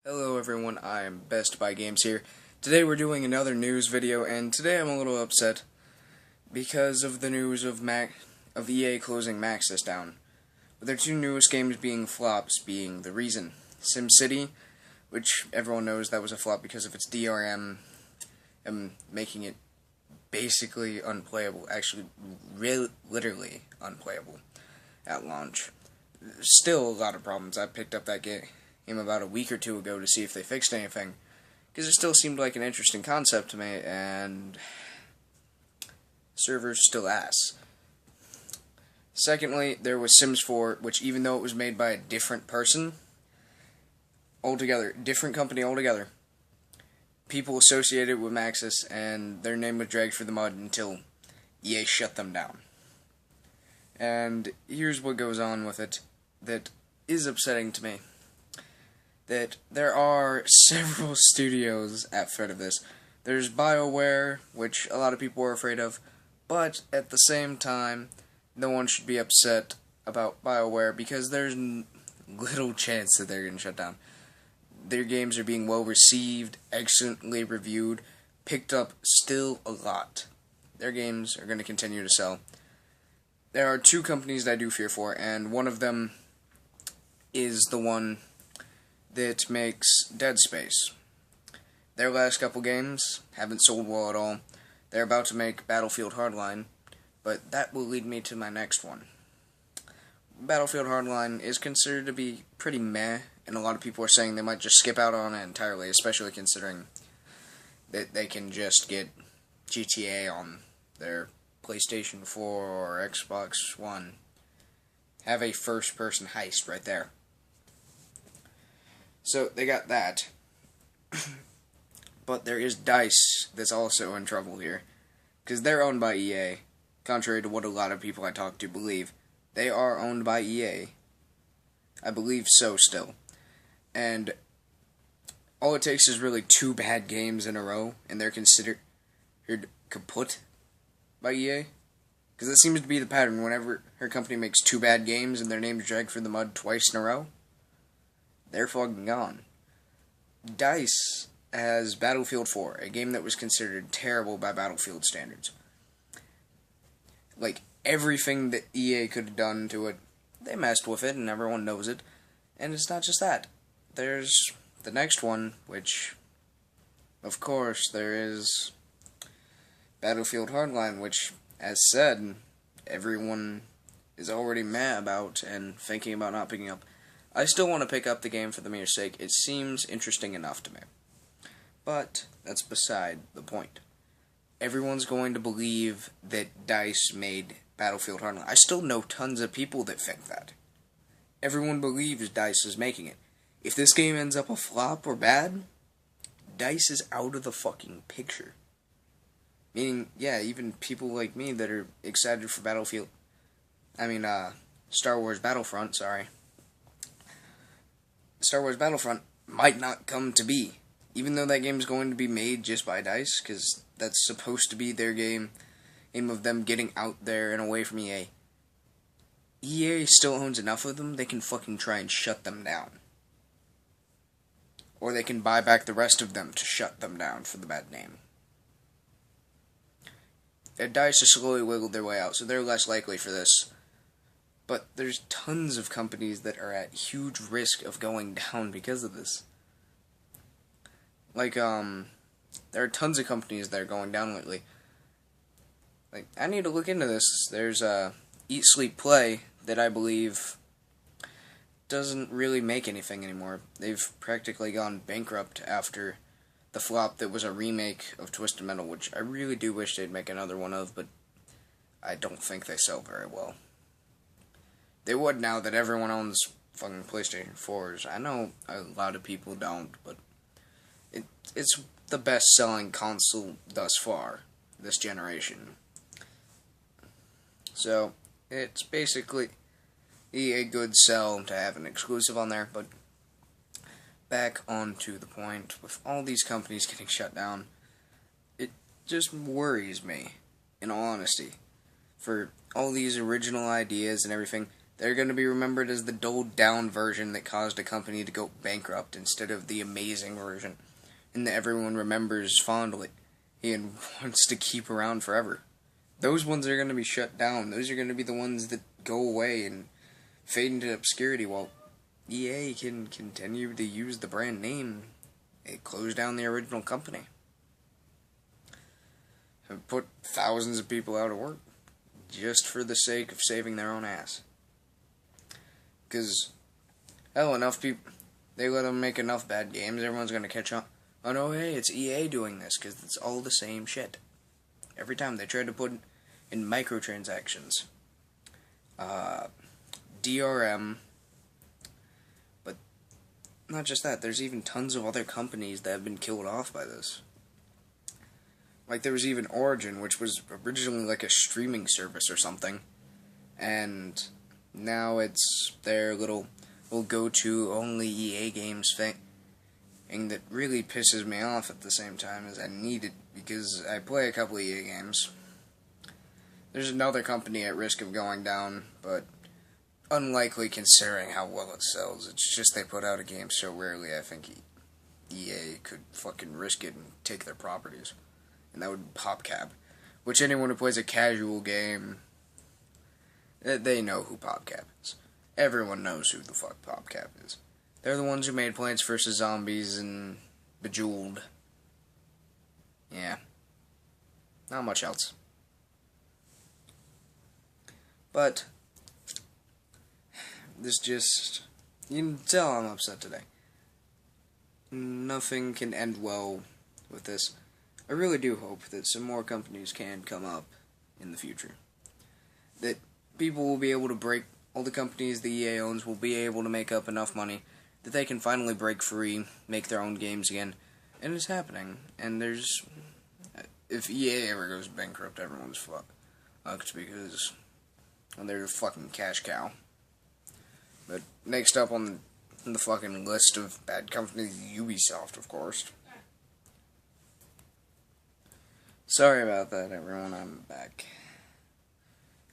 Hello everyone, I'm Best Buy Games here. Today we're doing another news video, and today I'm a little upset because of the news of EA closing Maxis down. With their two newest games being flops being the reason. SimCity, which everyone knows that was a flop because of its DRM and making it basically unplayable, actually literally unplayable at launch. Still a lot of problems. I picked up that game about a week or two ago to see if they fixed anything, because it still seemed like an interesting concept to me, and servers still ass. Secondly, there was Sims 4, which even though it was made by a different person altogether, different company altogether, people associated with Maxis, and their name was dragged through the mud until EA shut them down. And here's what goes on with it that is upsetting to me. That there are several studios at threat of this. There's BioWare, which a lot of people are afraid of, but at the same time, no one should be upset about BioWare because there's little chance that they're getting shut down. Their games are being well received, excellently reviewed, picked up still a lot. Their games are going to continue to sell. There are two companies that I do fear for, and one of them is the one that makes Dead Space. Their last couple games haven't sold well at all. They're about to make Battlefield Hardline, but that will lead me to my next one. Battlefield Hardline is considered to be pretty meh, and a lot of people are saying they might just skip out on it entirely, especially considering that they can just get GTA on their PlayStation 4 or Xbox One. Have a first-person heist right there. So, they got that. But there is DICE that's also in trouble here. Because they're owned by EA. Contrary to what a lot of people I talk to believe. They are owned by EA. I believe so still. And all it takes is really two bad games in a row, and they're considered kaput by EA. Because it seems to be the pattern whenever her company makes two bad games and their name's dragged through the mud twice in a row. They're fucking gone. DICE has Battlefield 4, a game that was considered terrible by Battlefield standards. Like, everything that EA could have done to it, they messed with it, and everyone knows it. And it's not just that. There's the next one, which, of course, there is Battlefield Hardline, which, as said, everyone is already mad about and thinking about not picking up. I still want to pick up the game for the mere sake. It seems interesting enough to me. But that's beside the point. Everyone's going to believe that DICE made Battlefield Hardline. I still know tons of people that think that. Everyone believes DICE is making it. If this game ends up a flop or bad, DICE is out of the fucking picture. Meaning, yeah, even people like me that are excited for Star Wars Battlefront, Star Wars Battlefront might not come to be. Even though that game is going to be made just by DICE, because that's supposed to be their game of them getting out there and away from EA. EA still owns enough of them, they can fucking try and shut them down. Or they can buy back the rest of them to shut them down for the bad name. DICE has slowly wiggled their way out, so they're less likely for this. But there's tons of companies that are at huge risk of going down because of this. Like, there are tons of companies that are going down lately. Like, I need to look into this. There's, Eat, Sleep, Play that I believe doesn't really make anything anymore. They've practically gone bankrupt after the flop that was a remake of Twisted Metal, which I really do wish they'd make another one of, but I don't think they sell very well. They would now that everyone owns fucking PlayStation 4s. I know a lot of people don't, but it's the best-selling console thus far, this generation. So, it's basically a good sell to have an exclusive on there, but back onto the point, with all these companies getting shut down, it just worries me, in all honesty, for all these original ideas and everything. They're going to be remembered as the dulled-down version that caused a company to go bankrupt instead of the amazing version, and that everyone remembers fondly and wants to keep around forever. Those ones are going to be shut down. Those are going to be the ones that go away and fade into obscurity, while EA can continue to use the brand name. It closed down the original company. Have put thousands of people out of work just for the sake of saving their own ass. Because, hell, enough people, they let them make enough bad games, everyone's going to catch on. Oh no, hey, it's EA doing this, because it's all the same shit. Every time they try to put in microtransactions, DRM, but not just that, there's even tons of other companies that have been killed off by this. Like, there was even Origin, which was originally like a streaming service or something, and now it's their little go-to only EA games thing that really pisses me off at the same time as I need it, because I play a couple of EA games. There's another company at risk of going down, but unlikely considering how well it sells. It's just they put out a game so rarely, I think EA could fucking risk it and take their properties. And that would be PopCap, which anyone who plays a casual game, they know who PopCap is. Everyone knows who the fuck PopCap is. They're the ones who made Plants vs. Zombies and Bejeweled. Yeah. Not much else. But this just, you can tell I'm upset today. Nothing can end well with this. I really do hope that some more companies can come up in the future. That people will be able to break, all the companies the EA owns will be able to make up enough money that they can finally break free, make their own games again. And it's happening. And there's, if EA ever goes bankrupt, everyone's fucked. Because they're a fucking cash cow. But next up on the fucking list of bad companies, Ubisoft, of course. Sorry about that, everyone. I'm back.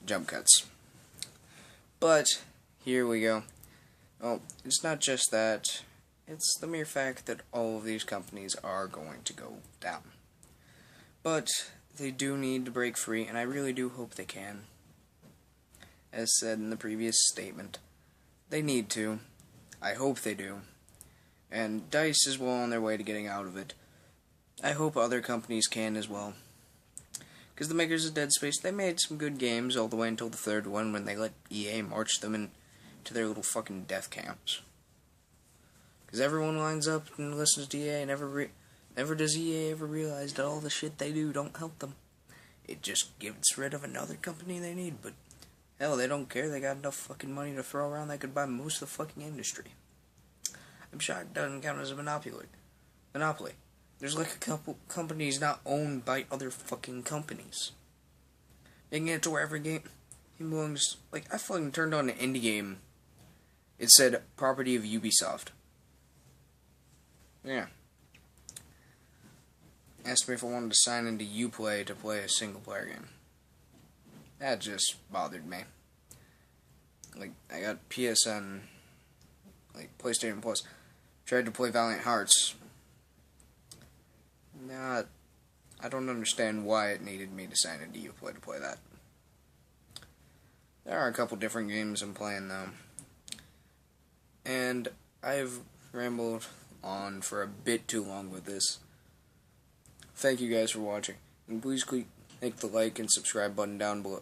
Jump cuts. But here we go. Well, it's not just that. It's the mere fact that all of these companies are going to go down. But they do need to break free, and I really do hope they can. As said in the previous statement, they need to. I hope they do. And DICE is well on their way to getting out of it. I hope other companies can as well. Because the makers of Dead Space, they made some good games all the way until the third one when they let EA march them into their little fucking death camps. Because everyone lines up and listens to EA, and never does EA ever realize that all the shit they do don't help them. It just gets rid of another company they need, but hell, they don't care. They got enough fucking money to throw around they could buy most of the fucking industry. I'm shocked it doesn't count as a monopoly. There's like a couple companies not owned by other fucking companies. Making it to where every game belongs. Like, I fucking turned on an indie game. It said, property of Ubisoft. Yeah. Asked me if I wanted to sign into Uplay to play a single player game. That just bothered me. Like, I got PSN, like PlayStation Plus. Tried to play Valiant Hearts. Nah, I don't understand why it needed me to sign into Uplay to play that. There are a couple different games I'm playing though. And I've rambled on for a bit too long with this. Thank you guys for watching. And please click the like and subscribe button down below.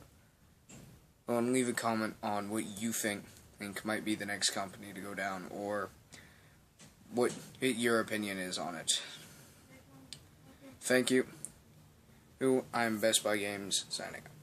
And leave a comment on what you think might be the next company to go down, or what your opinion is on it. Thank you. I'm Best Buy Games, signing out.